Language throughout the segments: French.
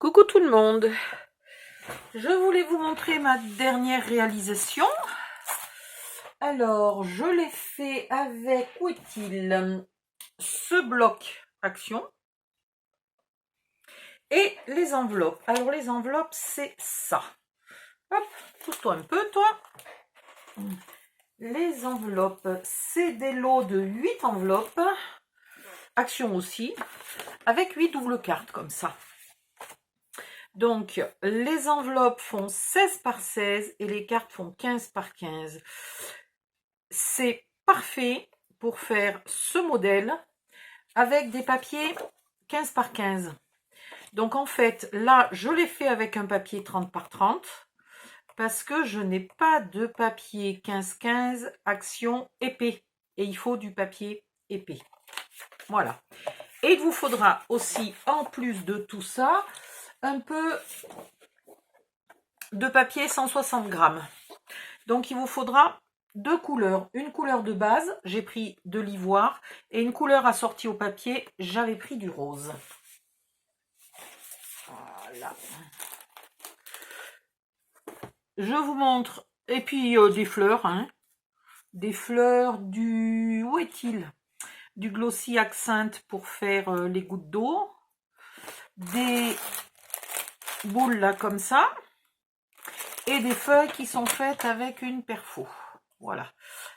Coucou tout le monde, je voulais vous montrer ma dernière réalisation. Alors, je l'ai fait avec, où est-il? Ce bloc action et les enveloppes. Alors, les enveloppes, c'est ça. Hop, pousse-toi un peu, toi. Les enveloppes, c'est des lots de 8 enveloppes, action aussi, avec 8 doubles cartes comme ça. Donc, les enveloppes font 16 par 16 et les cartes font 15 par 15. C'est parfait pour faire ce modèle avec des papiers 15 par 15. Donc, en fait, là, je l'ai fait avec un papier 30 par 30 parce que je n'ai pas de papier 15-15 action épais. Et il faut du papier épais. Voilà. Et il vous faudra aussi, en plus de tout ça, un peu de papier 160 grammes. Donc, il vous faudra deux couleurs. Une couleur de base, j'ai pris de l'ivoire, et une couleur assortie au papier, j'avais pris du rose. Voilà. Je vous montre, et puis des fleurs, hein. Des fleurs du... Où est-il? Du Glossy Accent pour faire les gouttes d'eau. Des boules là comme ça. Et des feuilles qui sont faites avec une perfo. Voilà.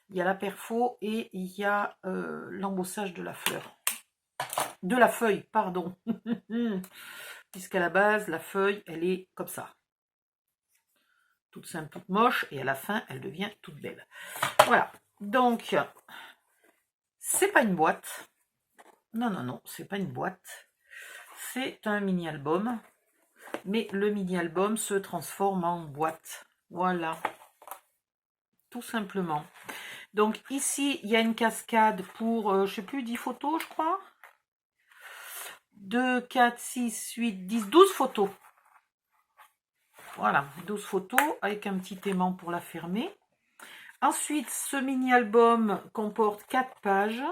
Il y a la perfo et il y a l'embossage de la fleur. De la feuille, pardon. Puisqu'à la base, la feuille, elle est comme ça. Toute simple, toute moche. Et à la fin, elle devient toute belle. Voilà. Donc, c'est pas une boîte. Non, non, non, c'est pas une boîte. C'est un mini-album. Mais le mini-album se transforme en boîte. Voilà. Tout simplement. Donc, ici, il y a une cascade pour, je sais plus, 10 photos, je crois. 2, 4, 6, 8, 10, 12 photos. Voilà, 12 photos avec un petit aimant pour la fermer. Ensuite, ce mini-album comporte 4 pages.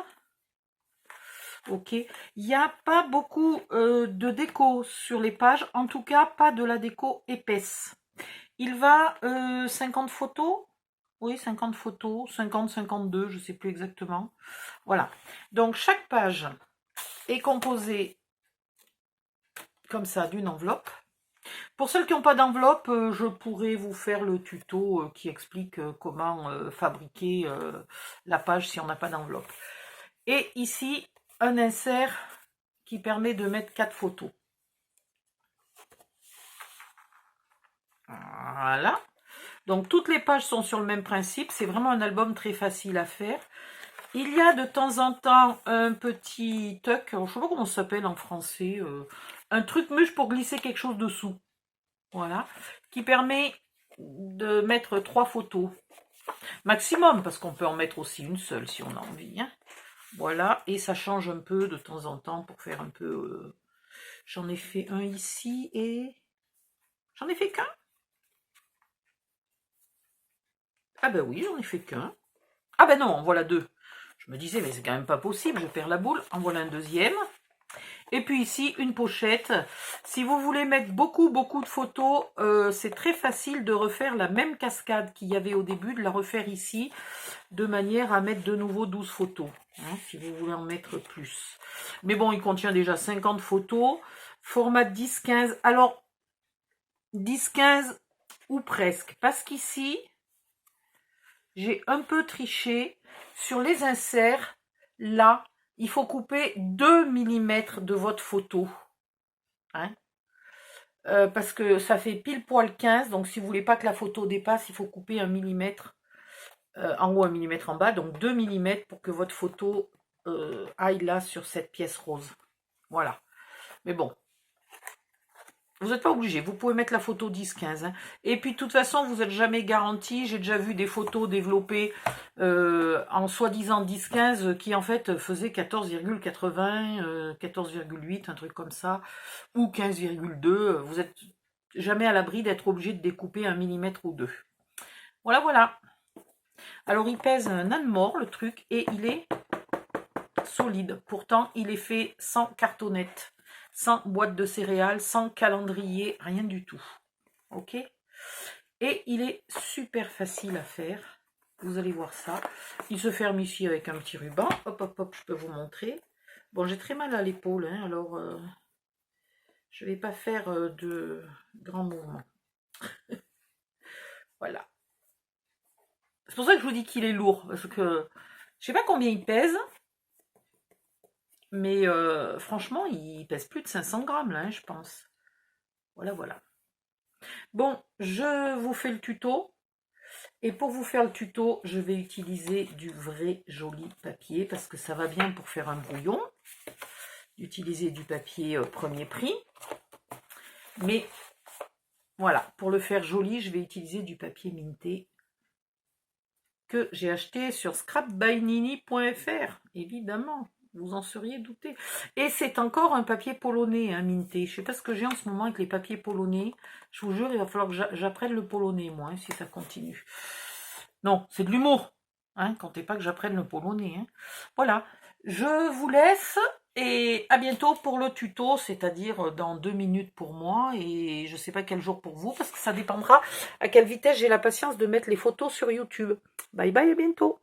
Ok, il n'y a pas beaucoup de déco sur les pages, en tout cas pas de la déco épaisse. Il va 50 photos, oui 50 photos, 50, 52, je ne sais plus exactement. Voilà, donc chaque page est composée comme ça d'une enveloppe. Pour celles qui n'ont pas d'enveloppe, je pourrais vous faire le tuto qui explique comment fabriquer la page si on n'a pas d'enveloppe. Et ici, un insert qui permet de mettre 4 photos. Voilà. Donc toutes les pages sont sur le même principe. C'est vraiment un album très facile à faire. Il y a de temps en temps un petit tuck, je ne sais pas comment ça s'appelle en français, un truc-muche pour glisser quelque chose dessous. Voilà. Qui permet de mettre 3 photos. Maximum, parce qu'on peut en mettre aussi une seule si on a envie. Hein. Voilà, et ça change un peu de temps en temps pour faire un peu... J'en ai fait un ici et... J'en ai fait qu'un? Ah ben oui, j'en ai fait qu'un. Ah ben non, en voilà deux. Je me disais, mais c'est quand même pas possible, je perds la boule. En voilà un deuxième. Et puis ici, une pochette. Si vous voulez mettre beaucoup de photos, c'est très facile de refaire la même cascade qu'il y avait au début, de la refaire ici, de manière à mettre de nouveau 12 photos, hein, si vous voulez en mettre plus. Mais bon, il contient déjà 50 photos, format 10-15. Alors, 10-15 ou presque, parce qu'ici, j'ai un peu triché sur les inserts. Là, il faut couper 2 mm de votre photo. Hein, parce que ça fait pile poil 15. Donc, si vous voulez pas que la photo dépasse, il faut couper 1 mm en haut, 1 mm en bas. Donc, 2 mm pour que votre photo aille là sur cette pièce rose. Voilà. Mais bon. Vous n'êtes pas obligé, vous pouvez mettre la photo 10-15. Hein. Et puis de toute façon, vous n'êtes jamais garanti. J'ai déjà vu des photos développées en soi-disant 10-15 qui en fait faisaient 14,80, 14,8, un truc comme ça, ou 15,2. Vous n'êtes jamais à l'abri d'être obligé de découper 1 mm ou 2. Voilà, voilà. Alors il pèse un âne mort le truc et il est solide. Pourtant, il est fait sans cartonnette. sans boîte de céréales, sans calendrier, rien du tout. Ok? Et il est super facile à faire. Vous allez voir ça. Il se ferme ici avec un petit ruban. Hop, hop, hop, je peux vous montrer. Bon, j'ai très mal à l'épaule, hein, alors je ne vais pas faire de grands mouvements. Voilà. C'est pour ça que je vous dis qu'il est lourd, parce que je sais pas combien il pèse, mais franchement, il pèse plus de 500 grammes, là, hein, je pense. Voilà, voilà. Bon, je vous fais le tuto. Et pour vous faire le tuto, je vais utiliser du vrai joli papier, parce que ça va bien pour faire un brouillon. Utiliser du papier premier prix. Mais voilà, pour le faire joli, je vais utiliser du papier minté que j'ai acheté sur scrapbynini.fr, évidemment, vous en seriez douté. Et c'est encore un papier polonais, hein, minté. Je sais pas ce que j'ai en ce moment avec les papiers polonais. Je vous jure, il va falloir que j'apprenne le polonais, moi, hein, si ça continue. Non, c'est de l'humour. Hein, comptez pas que j'apprenne le polonais. Hein. Voilà, je vous laisse. Et à bientôt pour le tuto, c'est-à-dire dans 2 minutes pour moi et je ne sais pas quel jour pour vous parce que ça dépendra à quelle vitesse j'ai la patience de mettre les photos sur YouTube. Bye bye, à bientôt.